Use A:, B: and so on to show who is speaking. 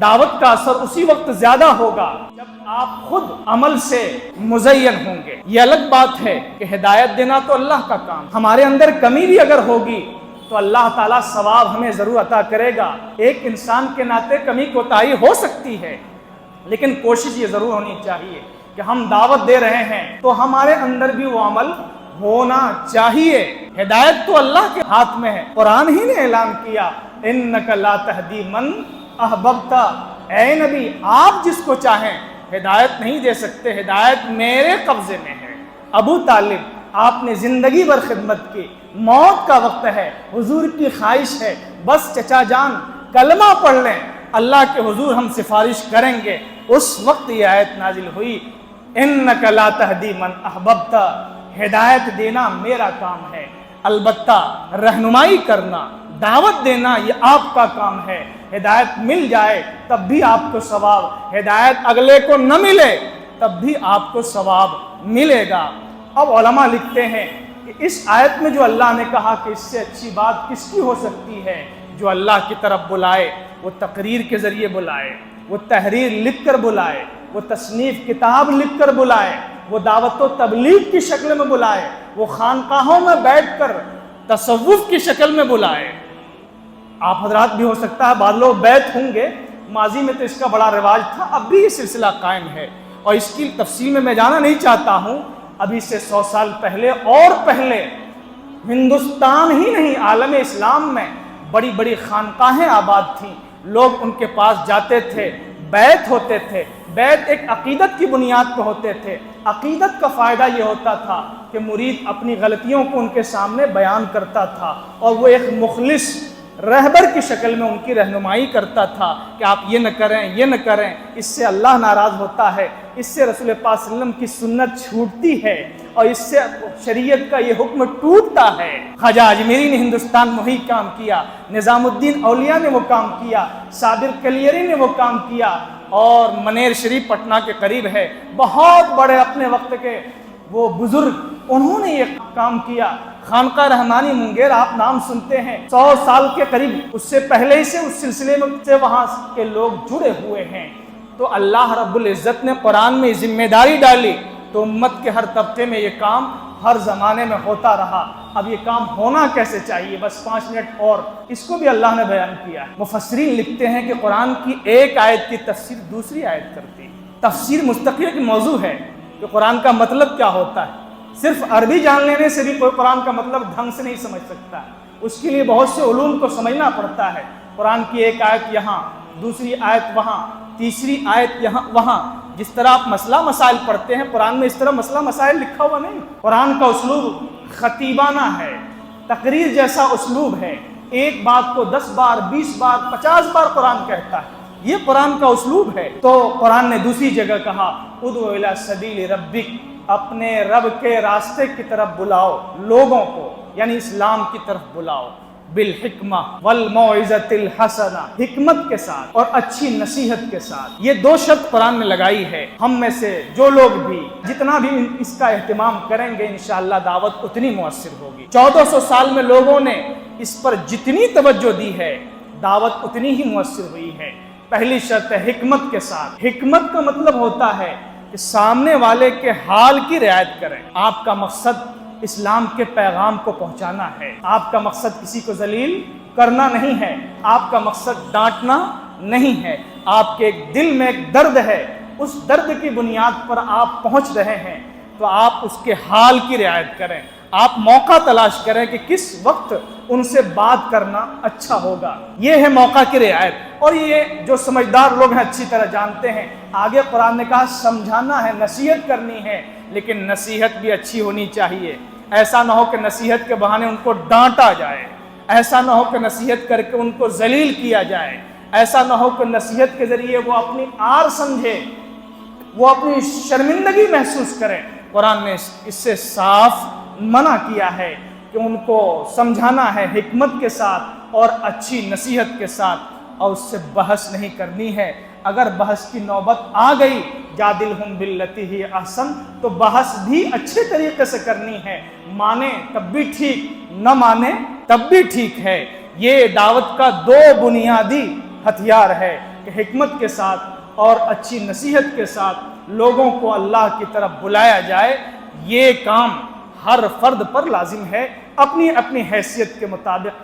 A: دعوت کا اثر اسی وقت زیادہ ہوگا جب آپ خود عمل سے مزین ہوں گے۔ یہ الگ بات ہے کہ ہدایت دینا تو اللہ کا کام، ہمارے اندر کمی بھی اگر ہوگی تو اللہ تعالیٰ ثواب ہمیں ضرور عطا کرے گا۔ ایک انسان کے ناطے کمی کوتاہی ہو سکتی ہے، لیکن کوشش یہ ضرور ہونی چاہیے کہ ہم دعوت دے رہے ہیں تو ہمارے اندر بھی وہ عمل ہونا چاہیے۔ ہدایت تو اللہ کے ہاتھ میں ہے، قرآن ہی نے اعلان کیا انک لا تہدی من احببت، اے نبی آپ جس کو چاہیں ہدایت نہیں دے سکتے، ہدایت میرے قبضے میں ہے۔ ابو طالب آپ نے زندگی بھر خدمت کی، موت کا وقت ہے، حضور کی خواہش ہے بس چچا جان کلمہ پڑھ لیں، اللہ کے حضور ہم سفارش کریں گے۔ اس وقت یہ آیت نازل ہوئی انک لا تہدی من احببت، ہدایت دینا میرا کام ہے، البتہ رہنمائی کرنا، دعوت دینا یہ آپ کا کام ہے۔ ہدایت مل جائے تب بھی آپ کو ثواب، ہدایت اگلے کو نہ ملے تب بھی آپ کو ثواب ملے گا۔ اب علماء لکھتے ہیں کہ اس آیت میں جو اللہ نے کہا کہ اس سے اچھی بات کس کی ہو سکتی ہے، جو اللہ کی طرف بلائے، وہ تقریر کے ذریعے بلائے، وہ تحریر لکھ کر بلائے، وہ تصنیف کتاب لکھ کر بلائے، وہ دعوت و تبلیغ کی شکل میں بلائے، وہ خانقاہوں میں بیٹھ کر تصوف کی شکل میں بلائے۔ آپ حضرات بھی ہو سکتا ہے بعض لوگ بیت ہوں گے، ماضی میں تو اس کا بڑا رواج تھا، اب بھی یہ سلسلہ قائم ہے، اور اس کی تفصیل میں جانا نہیں چاہتا ہوں۔ ابھی سے 100 سال پہلے اور پہلے ہندوستان ہی نہیں عالم اسلام میں بڑی بڑی خانقاہیں آباد تھیں، لوگ ان کے پاس جاتے تھے، بیت ہوتے تھے۔ بیت ایک عقیدت کی بنیاد پہ ہوتے تھے۔ عقیدت کا فائدہ یہ ہوتا تھا کہ مرید اپنی غلطیوں کو ان کے سامنے بیان کرتا تھا، اور وہ ایک مخلص رہبر کی شکل میں ان کی رہنمائی کرتا تھا کہ آپ یہ نہ کریں، یہ نہ کریں، اس سے اللہ ناراض ہوتا ہے، اس سے رسول پاک صلی اللہ علیہ وسلم کی سنت چھوٹتی ہے، اور اس سے شریعت کا یہ حکم ٹوٹتا ہے۔ خواجہ اجمیری نے ہندوستان میں وہی کام کیا، نظام الدین اولیاء نے وہ کام کیا، صابر کلیری نے وہ کام کیا، اور منیر شریف پٹنہ کے قریب ہے، بہت بڑے اپنے وقت کے وہ بزرگ، انہوں نے یہ کام کیا۔ خانقاہ رحمانی منگیر آپ نام سنتے ہیں، 100 سال کے قریب اس سے پہلے ہی سے اس سلسلے میں سے وہاں کے لوگ جڑے ہوئے ہیں۔ تو اللہ رب العزت نے قرآن میں ذمہ داری ڈالی تو امت کے ہر طبقے میں یہ کام ہر زمانے میں ہوتا رہا۔ اب یہ کام ہونا کیسے چاہیے، بس 5 منٹ اور اس کو بھی اللہ نے بیان کیا ہے۔ مفسرین لکھتے ہیں کہ قرآن کی ایک آیت کی تفسیر دوسری آیت کرتی ہے۔ تفسیر مستقل کی موضوع ہے کہ قرآن کا مطلب کیا ہوتا ہے۔ صرف عربی جان لینے سے بھی کوئی قرآن کا مطلب ڈھنگ سے نہیں سمجھ سکتا، اس کے لیے بہت سے علوم کو سمجھنا پڑتا ہے۔ قرآن کی ایک آیت یہاں، دوسری آیت وہاں، تیسری آیت یہاں وہاں۔ جس طرح آپ مسئلہ مسائل پڑھتے ہیں، قرآن میں اس طرح مسئلہ مسائل لکھا ہوا نہیں۔ قرآن کا اسلوب خطیبانہ ہے، تقریر جیسا اسلوب ہے، ایک بات کو 10 بار 20 بار 50 بار قرآن کہتا ہے، یہ قرآن کا اسلوب ہے۔ تو قرآن نے دوسری جگہ کہا ادعو الی سبیل ربک، اپنے رب کے راستے کی طرف بلاؤ لوگوں کو، یعنی اسلام کی طرف بلاؤ، بالحکمہ والموعظۃ الحسنہ، حکمت کے ساتھ اور اچھی نصیحت کے ساتھ۔ یہ 2 شرط قرآن نے لگائی ہے۔ ہم میں سے جو لوگ بھی جتنا بھی اس کا اہتمام کریں گے انشاءاللہ دعوت اتنی مؤثر ہوگی۔ 1400 سال میں لوگوں نے اس پر جتنی توجہ دی ہے دعوت اتنی ہی مؤثر ہوئی ہے۔ پہلی شرط ہے حکمت کے ساتھ۔ حکمت کا مطلب ہوتا ہے کہ سامنے والے کے حال کی رعایت کریں۔ آپ کا مقصد اسلام کے پیغام کو پہنچانا ہے، آپ کا مقصد کسی کو ذلیل کرنا نہیں ہے، آپ کا مقصد ڈانٹنا نہیں ہے، آپ کے دل میں ایک درد ہے، اس درد کی بنیاد پر آپ پہنچ رہے ہیں تو آپ اس کے حال کی رعایت کریں۔ آپ موقع تلاش کریں کہ کس وقت ان سے بات کرنا اچھا ہوگا، یہ ہے موقع کی رعایت۔ اور یہ جو سمجھدار لوگ ہیں اچھی طرح جانتے ہیں، آگے قرآن نے کہا سمجھانا ہے، نصیحت کرنی ہے، لیکن نصیحت بھی اچھی ہونی چاہیے۔ ایسا نہ ہو کہ نصیحت کے بہانے ان کو ڈانٹا جائے، ایسا نہ ہو کہ نصیحت کر کے ان کو ذلیل کیا جائے، ایسا نہ ہو کہ نصیحت کے ذریعے وہ اپنی آر سمجھے، وہ اپنی شرمندگی محسوس کریں۔ قرآن نے اس سے صاف منع کیا ہے کہ ان کو سمجھانا ہے حکمت کے ساتھ اور اچھی نصیحت کے ساتھ، اور اس سے بحث نہیں کرنی ہے۔ اگر بحث کی نوبت آ گئی جادلہم باللتی ہی احسن، تو بحث بھی اچھے طریقے سے کرنی ہے، مانے تب بھی ٹھیک، نہ مانے تب بھی ٹھیک ہے۔ یہ دعوت کا 2 بنیادی ہتھیار ہے۔ کہ حکمت کے ساتھ اور اچھی نصیحت کے ساتھ لوگوں کو اللہ کی طرف بلایا جائے، یہ کام ہر فرد پر لازم ہے اپنی اپنی حیثیت کے مطابق۔